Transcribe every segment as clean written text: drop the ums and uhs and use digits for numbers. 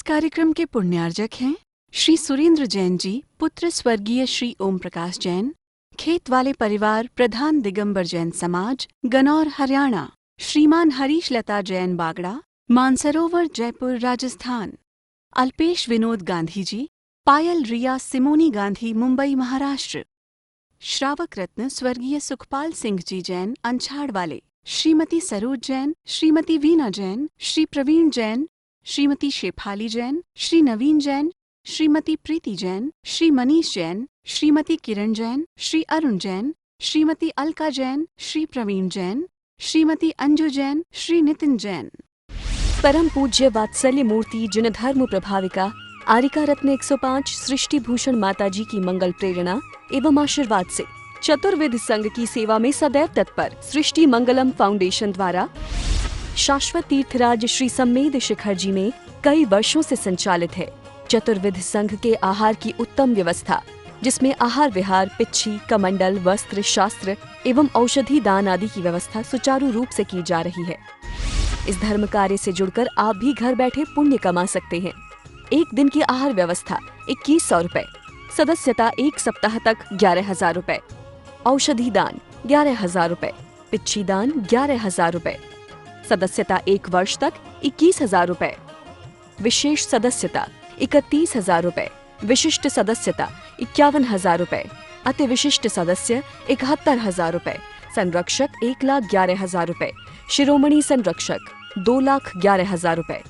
कार्यक्रम के पुण्यार्जक हैं श्री सुरेंद्र जैन जी, पुत्र स्वर्गीय श्री ओम प्रकाश जैन, खेत वाले परिवार, प्रधान दिगंबर जैन समाज, गनौर हरियाणा। श्रीमान हरीश लता जैन बागड़ा, मानसरोवर जयपुर राजस्थान। अल्पेश विनोद गांधी जी, पायल रिया सिमोनी गांधी मुंबई महाराष्ट्र। श्रावक रत्न स्वर्गीय सुखपाल सिंह जी जैन अंछाड़ वाले। श्रीमती सरोज जैन, श्रीमती वीना जैन, श्री प्रवीण जैन, श्रीमती शेफाली जैन, श्री नवीन जैन, श्रीमती प्रीति जैन, श्री मनीष जैन, श्रीमती किरण जैन, श्री अरुण जैन, श्रीमती अलका जैन, श्री प्रवीण जैन, श्रीमती अंजू जैन, श्री नितिन जैन। परम पूज्य वात्सल्य मूर्ति जिन धर्म प्रभाविका आरिका रत्न 105 सृष्टि भूषण माताजी की मंगल प्रेरणा एवं आशीर्वाद से चतुर्विध संघ की सेवा में सदैव तत्पर सृष्टि मंगलम फाउंडेशन द्वारा शाश्वत तीर्थराज श्री सम्मेद शिखर जी में कई वर्षों से संचालित है चतुर्विध संघ के आहार की उत्तम व्यवस्था, जिसमें आहार विहार, पिच्छी, कमंडल, वस्त्र, शास्त्र एवं औषधि दान आदि की व्यवस्था सुचारू रूप से की जा रही है। इस धर्म कार्य से जुड़कर आप भी घर बैठे पुण्य कमा सकते हैं। एक दिन की आहार व्यवस्था 2100 रुपए, सदस्यता 1 सप्ताह तक 11,000 रुपए, औषधि दान 11,000 रुपए, पिच्छी दान 11,000 रुपए, सदस्यता 1 वर्ष तक 21,000 रुपए, विशेष सदस्यता 31,000 रुपए, विशिष्ट सदस्यता 51,000 रुपए, अति विशिष्ट सदस्य 71,000 रुपए, संरक्षक 1,11,000 रुपए, शिरोमणि संरक्षक 2,11,000 रुपए।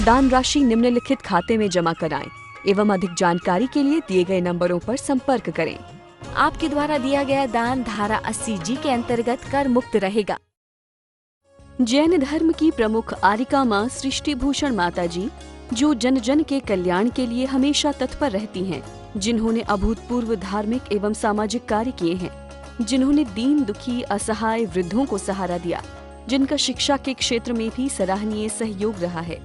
दान राशि निम्नलिखित खाते में जमा कराएं एवं अधिक जानकारी के लिए दिए गए नंबरों पर संपर्क करें। आपके द्वारा दिया गया दान धारा 80G के अंतर्गत कर मुक्त रहेगा। जैन धर्म की प्रमुख आरिका माँ सृष्टि भूषण माता जी, जो जन जन के कल्याण के लिए हमेशा तत्पर रहती हैं, जिन्होंने अभूतपूर्व धार्मिक एवं सामाजिक कार्य किए हैं, जिन्होंने दीन दुखी असहाय वृद्धों को सहारा दिया, जिनका शिक्षा के क्षेत्र में भी सराहनीय सहयोग रहा है,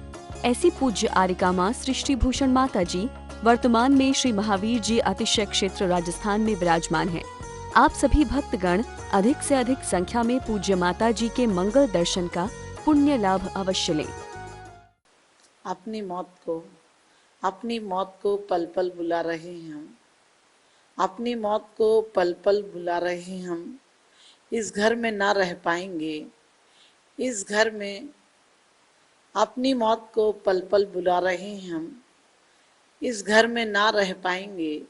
ऐसी पूज्य आरिका माँ सृष्टि भूषण माता जी वर्तमान में श्री महावीर जी अतिशय क्षेत्र राजस्थान में विराजमान हैं। आप सभी भक्तगण अधिक से अधिक संख्या में पूज्य माता जी के मंगल दर्शन का पुण्य लाभ अवश्य लें। अपनी मौत को पल पल बुला रहे हैं हम, अपनी मौत को पल पल बुला रहे हैं हम। इस घर में ना रह पाएंगे, इस घर में अपनी मौत को पल पल बुला रहे हैं हम। इस घर में ना रह पाएंगे,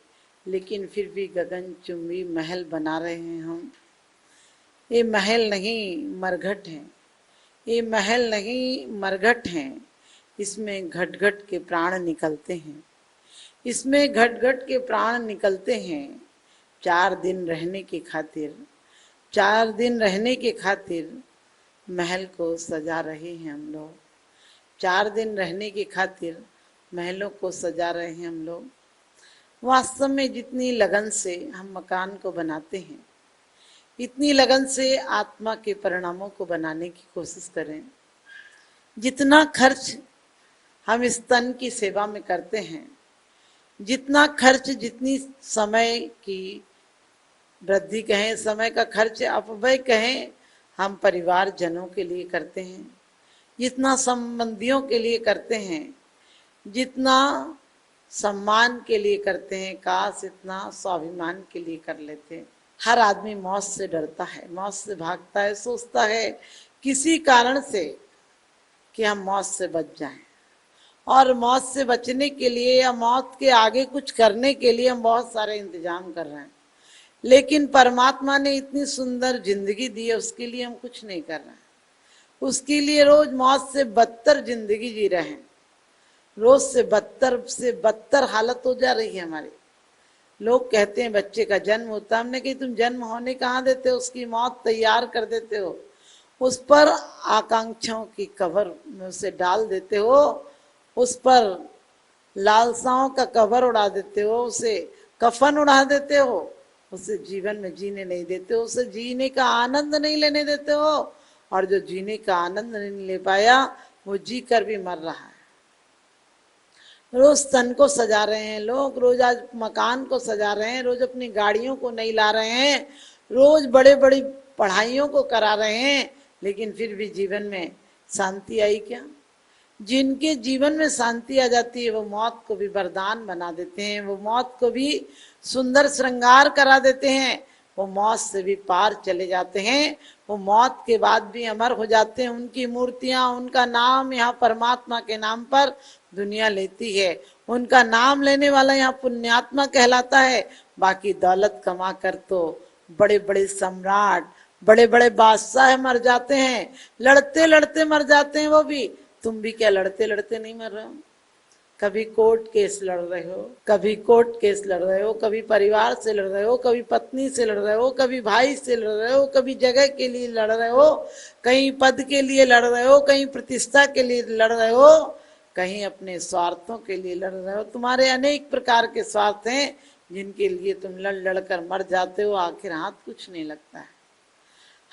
लेकिन फिर भी गगन चुंबी महल बना रहे हैं हम। ये महल नहीं मरघट हैं, ये महल नहीं मरघट हैं। इसमें घट घट के प्राण निकलते हैं, इसमें घट घट के प्राण निकलते हैं। 4 दिन रहने के खातिर, 4 दिन रहने के खातिर महल को सजा रहे हैं हम लोग। 4 दिन रहने के खातिर महलों को सजा रहे हैं हम लोग। वास्तव में जितनी लगन से हम मकान को बनाते हैं, इतनी लगन से आत्मा के परिणामों को बनाने की कोशिश करें। जितना खर्च हम इस तन की सेवा में करते हैं, जितना खर्च, जितनी समय की वृद्धि कहें, समय का खर्च, अपव्यय कहें, हम परिवार जनों के लिए करते हैं, जितना संबंधियों के लिए करते हैं, जितना सम्मान के लिए करते हैं, काश इतना स्वाभिमान के लिए कर लेते हैं। हर आदमी मौत से डरता है, मौत से भागता है, सोचता है किसी कारण से कि हम मौत से बच जाएं। और मौत से बचने के लिए या मौत के आगे कुछ करने के लिए हम बहुत सारे इंतजाम कर रहे हैं, लेकिन परमात्मा ने इतनी सुंदर जिंदगी दी है, उसके लिए हम कुछ नहीं कर रहे हैं। उसके लिए रोज मौत से बदतर जिंदगी जी रहे हैं, रोज से बदतर हालत हो जा रही है हमारी। लोग कहते हैं बच्चे का जन्म होता है, हमने कही तुम जन्म होने कहाँ देते हो, उसकी मौत तैयार कर देते हो, उस पर आकांक्षाओं की कवर में उसे डाल देते हो, उस पर लालसाओं का कवर उड़ा देते हो, उसे कफन उड़ा देते हो, उसे जीवन में जीने नहीं देते हो, उसे जीने का आनंद नहीं लेने देते हो। और जो जीने का आनंद नहीं ले पाया वो जी कर भी मर रहा है। रोज तन को सजा रहे हैं लोग, रोज आज मकान को सजा रहे हैं, रोज अपनी गाड़ियों को नहीं ला रहे हैं, रोज बड़े बड़ी पढ़ाइयों को करा रहे हैं, लेकिन फिर भी जीवन में शांति आई क्या? जिनके जीवन में शांति आ जाती है वो मौत को भी वरदान बना देते हैं, वो मौत को भी सुंदर श्रृंगार करा देते हैं, वो मौत से भी पार चले जाते हैं, वो मौत के बाद भी अमर हो जाते हैं। उनकी मूर्तियां, उनका नाम यहाँ परमात्मा के नाम पर दुनिया लेती है, उनका नाम लेने वाला यहाँ पुण्यात्मा कहलाता है। बाकी दौलत कमा कर तो बड़े बड़े सम्राट, बड़े बड़े बादशाह मर जाते हैं, लड़ते लड़ते मर जाते हैं वो भी। तुम भी क्या लड़ते लड़ते नहीं मर रहे हो? कभी कोर्ट केस लड़ रहे हो, कभी कोर्ट केस लड़ रहे हो, कभी परिवार से लड़ रहे हो, कभी पत्नी से लड़ रहे हो, कभी भाई से लड़ रहे हो, कभी जगह के लिए लड़ रहे हो, कहीं पद के लिए लड़ रहे हो, कहीं प्रतिष्ठा के लिए लड़ रहे हो, कहीं अपने स्वार्थों के लिए लड़ रहे हो। तुम्हारे अनेक प्रकार के स्वार्थ हैं जिनके लिए तुम लड़ लड़ कर मर जाते हो, आखिर हाथ कुछ नहीं लगता है।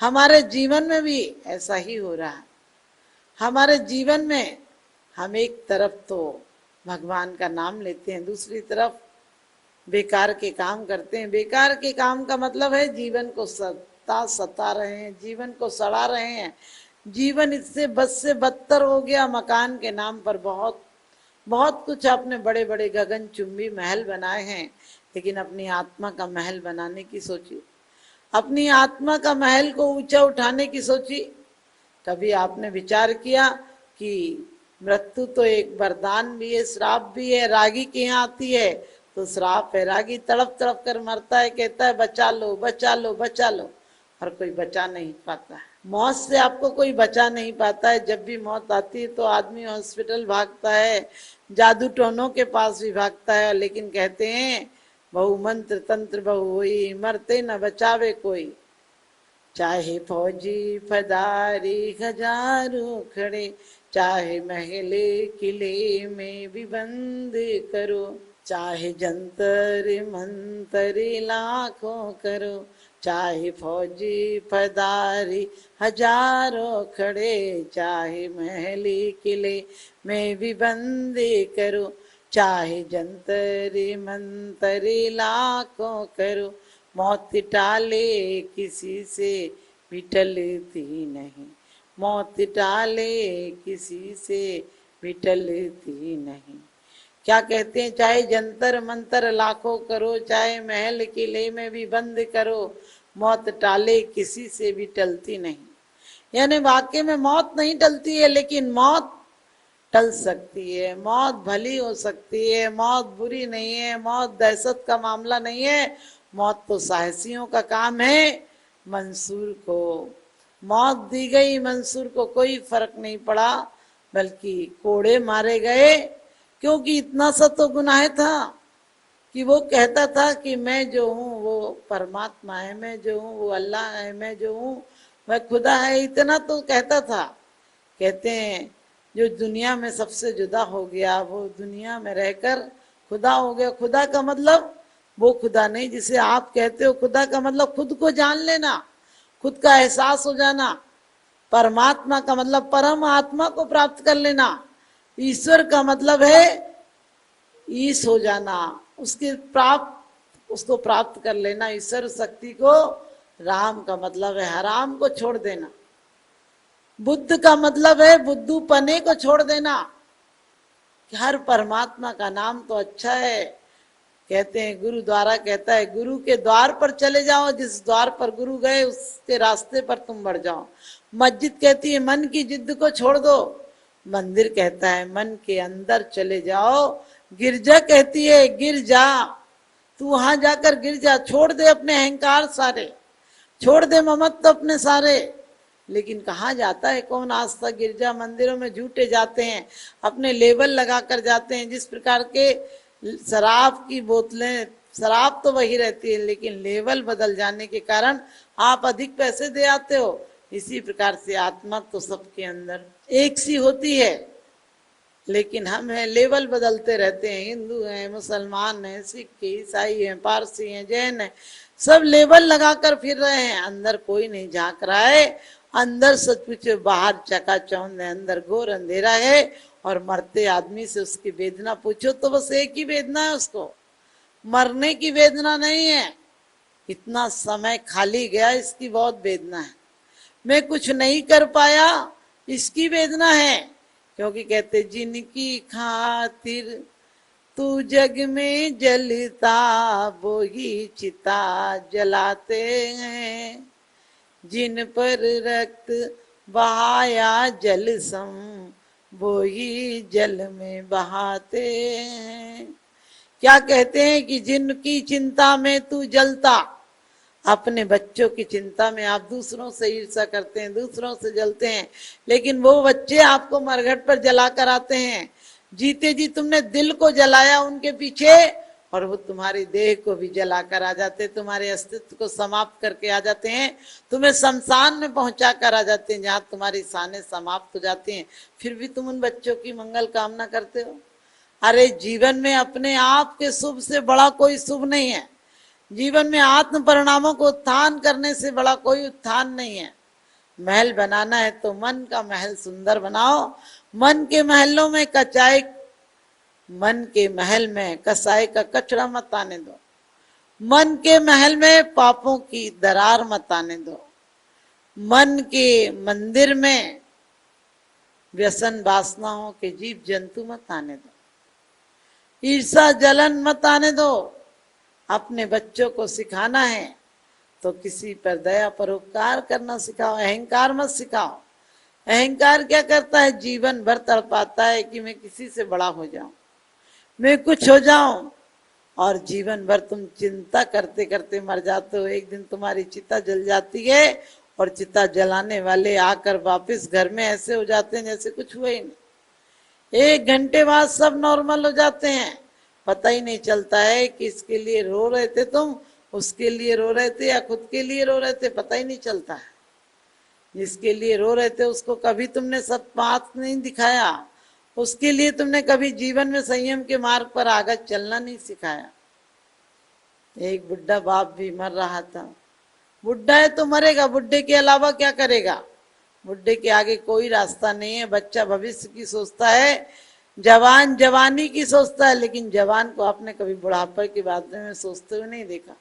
हमारे जीवन में भी ऐसा ही हो रहा है। हमारे जीवन में हम एक तरफ तो भगवान का नाम लेते हैं, दूसरी तरफ बेकार के काम करते हैं। बेकार के काम का मतलब है जीवन को सता रहे हैं, जीवन को सड़ा रहे हैं। जीवन इससे बद से बदतर हो गया। मकान के नाम पर बहुत बहुत कुछ आपने बड़े बड़े गगनचुंबी महल बनाए हैं, लेकिन अपनी आत्मा का महल बनाने की सोची, अपनी आत्मा का महल को ऊंचा उठाने की सोची। कभी आपने विचार किया कि मृत्यु तो एक वरदान भी है, श्राप भी है। रागी के यहाँ आती है तो श्राप है, रागी तड़प तड़प कर मरता है, कहता है बचा लो बचा लो बचा लो, और कोई बचा नहीं पाता है। मौत से आपको कोई बचा नहीं पाता है। जब भी मौत आती है तो आदमी हॉस्पिटल भागता है, जादू टोनों के पास भी भागता है, लेकिन कहते हैं बहु मंत्र तंत्र बहु हुई, मरते न बचावे कोई। चाहे फौजी फदारी हजारों खड़े, चाहे महले किले में भी बंद करो, चाहे जंतर मंतर लाखों करो, चाहे फौजी फदारी हजारों खड़े, चाहे महले किले में भी बंद करो, चाहे जंतर मंतर लाखों करो, मौत टाले किसी से भी टलती नहीं, मौत टाले किसी से भी टलती नहीं। क्या कहते हैं? चाहे जंतर मंतर लाखों करो, चाहे महल किले में भी बंद करो, मौत टाले किसी से भी टलती नहीं। यानी वाकई में मौत नहीं टलती है, लेकिन मौत टल सकती है। मौत भली हो सकती है, मौत बुरी नहीं है, मौत दहशत का मामला नहीं है। मौत तो साहसियों का काम है। मंसूर को मौत दी गई, मंसूर को कोई फर्क नहीं पड़ा, बल्कि कोड़े मारे गए, क्योंकि इतना सा तो गुनाह था कि वो कहता था कि मैं जो हूँ वो परमात्मा है, मैं जो हूँ वो अल्लाह है, मैं जो हूँ वह खुदा है। इतना तो कहता था। कहते हैं जो दुनिया में सबसे जुदा हो गया वो दुनिया में रहकर खुदा हो गया। खुदा का मतलब वो खुदा नहीं जिसे आप कहते हो। खुदा का मतलब खुद को जान लेना, खुद का एहसास हो जाना। परमात्मा का मतलब परम आत्मा को प्राप्त कर लेना। ईश्वर का मतलब है ईश हो जाना, उसको प्राप्त कर लेना, ईश्वर शक्ति को। राम का मतलब है हराम को छोड़ देना। बुद्ध का मतलब है बुद्धू पने को छोड़ देना। हर परमात्मा का नाम तो अच्छा है। कहते हैं गुरुद्वारा कहता है गुरु के द्वार पर चले जाओ, जिस द्वार पर गुरु गए उसके रास्ते पर तुम बढ़ जाओ। मस्जिद कहती है मन की जिद को छोड़ दो, मंदिर कहता है मन के अंदर चले जाओ। गिरजा कहती है गिर जा, तू वहां जाकर गिर जा, छोड़ दे अपने अहंकार सारे, छोड़ दे ममत्व अपने सारे। लेकिन कहाँ जाता है कौन आज तक? गिरजा मंदिरों में झूठे जाते हैं, अपने लेबल लगा कर जाते हैं। जिस प्रकार के शराब की बोतलें, शराब तो वही रहती है लेकिन लेबल बदल जाने के कारण आप अधिक पैसे दे आते हो। इसी प्रकार से आत्मा तो सबके अंदर एक सी होती है, लेकिन हम हैं लेवल बदलते रहते हैं। हिंदू हैं, मुसलमान हैं, सिख ईसाई हैं, पारसी हैं, जैन हैं, सब लेवल लगाकर फिर रहे हैं। अंदर कोई नहीं झांक रहा है। अंदर सचमुच बाहर चकाचौंध है, अंदर घोर अंधेरा है। और मरते आदमी से उसकी वेदना पूछो तो बस एक ही वेदना है उसको, मरने की वेदना नहीं है। इतना समय खाली गया इसकी बहुत वेदना है। मैं कुछ नहीं कर पाया इसकी वेदना है, क्योंकि कहते जिनकी खातिर तू जग में जलता वो ही चिता जलाते हैं, जिन पर रक्त बहाया जल सम वो ही जल में बहाते हैं। क्या कहते हैं कि जिनकी चिंता में तू जलता, अपने बच्चों की चिंता में आप दूसरों से ईर्ष्या करते हैं, दूसरों से जलते हैं, लेकिन वो बच्चे आपको मरघट पर जला कर आते हैं। जीते जी तुमने दिल को जलाया उनके पीछे, और वो तुम्हारी देह को भी जला कर आ जाते, तुम्हारे अस्तित्व को समाप्त करके आ जाते हैं, तुम्हें शमशान में पहुंचा कर आ जाते हैं, जहां तुम्हारी शानें समाप्त हो जाती हैं। फिर भी तुम उन बच्चों की मंगल कामना करते हो। अरे जीवन में अपने आप के शुभ से बड़ा कोई शुभ नहीं है। जीवन में आत्म परिणामों को उत्थान करने से बड़ा कोई उत्थान नहीं है। महल बनाना है तो मन का महल सुंदर बनाओ। मन के महलों में मन के महल में कसाई का कचरा मत आने दो। मन के महल में पापों की दरार मत आने दो। मन के मंदिर में व्यसन वासनाओं के जीव जंतु मत आने दो। ईर्षा जलन मत आने दो। अपने बच्चों को सिखाना है तो किसी पर दया परोपकार करना सिखाओ, अहंकार मत सिखाओ। अहंकार क्या करता है? जीवन भर तड़पाता है कि मैं किसी से बड़ा हो जाऊं, मैं कुछ हो जाऊं, और जीवन भर तुम चिंता करते करते मर जाते हो। एक दिन तुम्हारी चिता जल जाती है और चिता जलाने वाले आकर वापस घर में ऐसे हो जाते हैं जैसे कुछ हुआ ही नहीं। 1 घंटे बाद सब नॉर्मल हो जाते हैं, पता ही नहीं चलता है कि इसके लिए रो रहे थे तुम, उसके लिए रो रहे थे या खुद के लिए रो रहे थे, पता ही नहीं चलता है। जिसके लिए रो रहे थे उसको कभी तुमने सत्पाथ नहीं दिखाया, उसके लिए तुमने कभी जीवन में संयम के मार्ग पर आगे चलना नहीं सिखाया। एक बुढ़ा बाप भी मर रहा था। बुढ़ा है तो मरेगा, बुढ़े के अलावा क्या करेगा? बुढ़े के आगे कोई रास्ता नहीं है। बच्चा भविष्य की सोचता है, जवान जवानी की सोचता है, लेकिन जवान को आपने कभी बुढ़ापे के बारे में सोचते हुए नहीं देखा।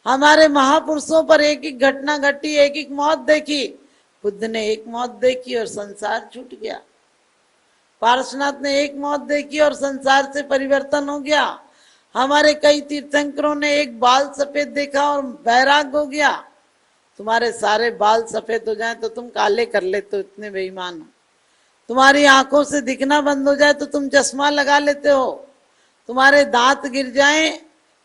हमारे महापुरुषों पर एक एक घटना घटी, एक एक मौत देखी। बुद्ध ने एक मौत देखी और संसार छूट गया। पार्श्वनाथ ने एक मौत देखी और संसार से परिवर्तन हो गया। हमारे कई तीर्थंकरों ने एक बाल सफेद देखा और बैराग हो गया। तुम्हारे सारे बाल सफेद हो जाएं तो तुम काले कर लेते हो, इतने बेईमान हो। तुम्हारी आंखों से दिखना बंद हो जाए तो तुम चश्मा लगा लेते हो। तुम्हारे दांत गिर जाएं,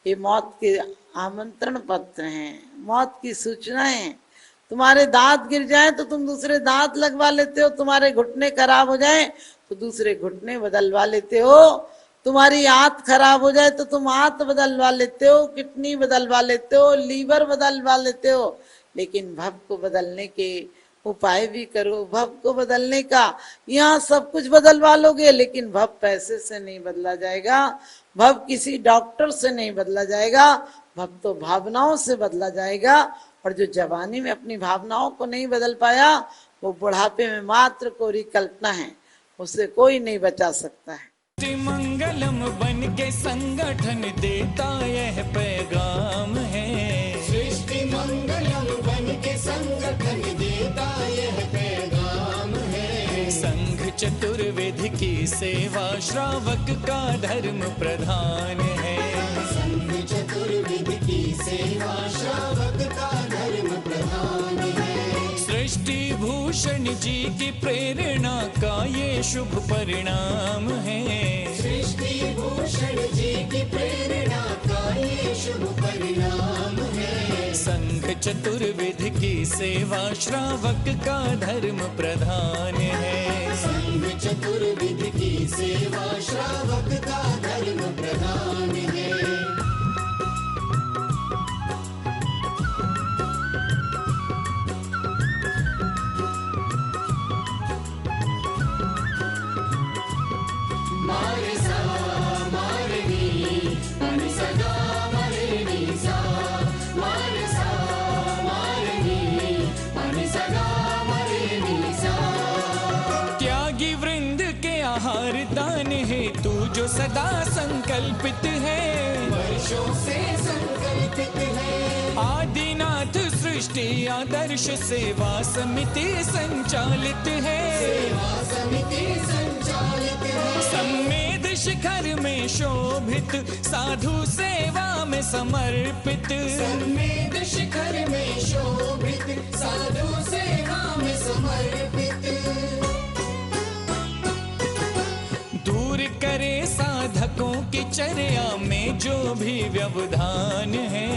ये मौत के आमंत्रण पत्र हैं, मौत की सूचनाएं हैं। तुम्हारे दांत गिर जाएं तो तुम दूसरे दांत लगवा लेते हो। तुम्हारे घुटने खराब हो जाएं तो दूसरे घुटने बदलवा लेते हो। तुम्हारी आंत खराब हो जाए तो तुम आंत बदलवा लेते हो, किडनी बदलवा लेते हो, लीवर बदलवा लेते हो। लेकिन भव को बदलने के उपाय भी करो। भव को बदलने का, यहाँ सब कुछ बदलवा लोगे, लेकिन भव पैसे से नहीं बदला जाएगा, भव किसी डॉक्टर से नहीं बदला जाएगा, भव तो भावनाओं से बदला जाएगा। और जो जवानी में अपनी भावनाओं को नहीं बदल पाया, वो बुढ़ापे में मात्र कोरी कल्पना है, उसे कोई नहीं बचा सकता है। मंगलम बन के संगठन देता यह पैगाम है। सृष्टि मंगलम बन के संगठन देता यह पैगाम है। संघ चतुर्वेद की सेवा श्रावक का धर्म प्रधान है। संघ चतुर्वेद की सेवा श्रावक का धर्म प्रधान है। सृष्टि भूषण जी की प्रेरणा का ये शुभ परिणाम है। सृष्टि भूषण जी की प्रेरणा का ये शुभ परिणाम है। संघ चतुर्विध की सेवा श्रावक का धर्म प्रधान है। संघ चतुर्विध की सेवा श्रावक का धर्म प्रधान है। जो सदा संकल्पित है, वर्षों से संकल्पित है। आदिनाथ सृष्टि आदर्श सेवा समिति संचालित है। सेवा समिति सम्मेद शिखर में शोभित, साधु सेवा में समर्पित। सम्मेद शिखर में शोभित, साधु सेवा में समर्पित। दूर करे साधकों की चर्या में जो भी व्यवधान है।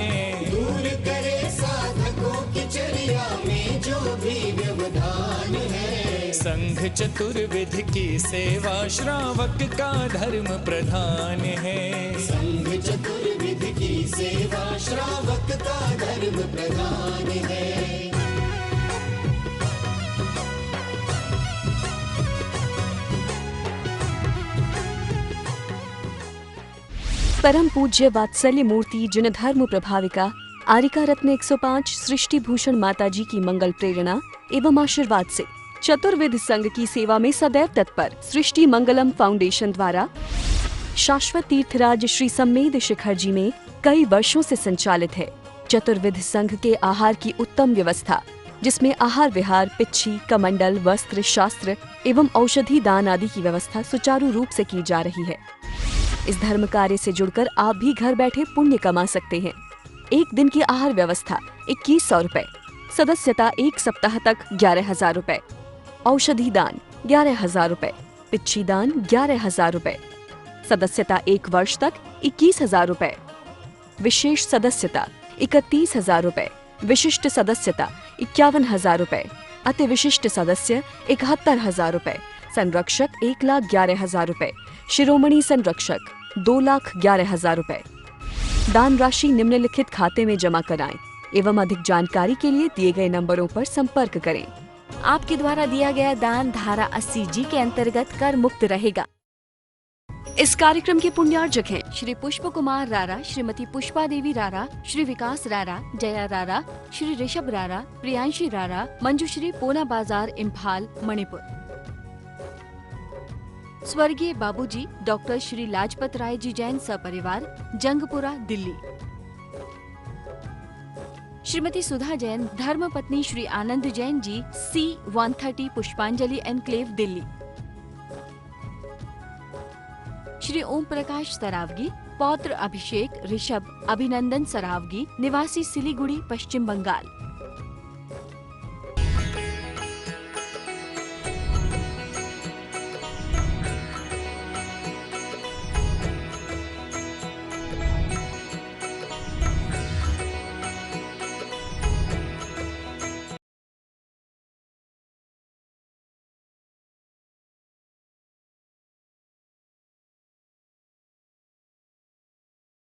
दूर करे साधकों की चर्या में जो भी व्यवधान है। संघ चतुर्विध की सेवा श्रावक का धर्म प्रधान है। संघ चतुर्विध की सेवा श्रावक का धर्म प्रधान है। परम पूज्य वात्सल्य मूर्ति जिन धर्म प्रभाविका आरिका रत्न 105 सृष्टि भूषण माताजी की मंगल प्रेरणा एवं आशीर्वाद से चतुर्विध संघ की सेवा में सदैव तत्पर सृष्टि मंगलम फाउंडेशन द्वारा शाश्वत तीर्थराज श्री सम्मेद शिखर जी में कई वर्षों से संचालित है चतुर्विध संघ के आहार की उत्तम व्यवस्था, जिसमें आहार विहार, पिच्छी, कमंडल, वस्त्र, शास्त्र एवं औषधि दान आदि की व्यवस्था सुचारू रूप से की जा रही है। इस धर्म कार्य से जुड़कर आप भी घर बैठे पुण्य कमा सकते हैं। एक दिन की आहार व्यवस्था 2100 रुपए, सदस्यता एक सप्ताह तक 11,000 रुपए, औषधि दान 11,000 रुपए, पिच्छी दान 11,000 रुपए, सदस्यता एक वर्ष तक 21,000 रुपए, विशेष सदस्यता 31,000 रुपए, विशिष्ट सदस्यता 51,000 रुपए, अति विशिष्ट सदस्य 71,000 रुपए, संरक्षक 1,11,000 रुपए, शिरोमणि संरक्षक 2,11,000 रुपए। दान राशि निम्नलिखित खाते में जमा कराएं एवं अधिक जानकारी के लिए दिए गए नंबरों पर संपर्क करें। आपके द्वारा दिया गया दान धारा 80G के अंतर्गत कर मुक्त रहेगा। इस कार्यक्रम के पुण्यार्जक हैं श्री पुष्प कुमार रारा, श्रीमती पुष्पा देवी रारा, श्री विकास रारा, जया रारा, श्री ऋषभ रारा, प्रियांशी रारा, मंजुश्री, पूना बाजार, इम्फाल, मणिपुर। स्वर्गीय बाबूजी डॉक्टर श्री लाजपत राय जी जैन सपरिवार, जंगपुरा, दिल्ली। श्रीमती सुधा जैन, धर्मपत्नी श्री आनंद जैन जी, C130 पुष्पांजलि एनक्लेव, दिल्ली। श्री ओम प्रकाश सरावगी, पौत्र अभिषेक ऋषभ अभिनंदन सरावगी, निवासी सिलीगुड़ी, पश्चिम बंगाल।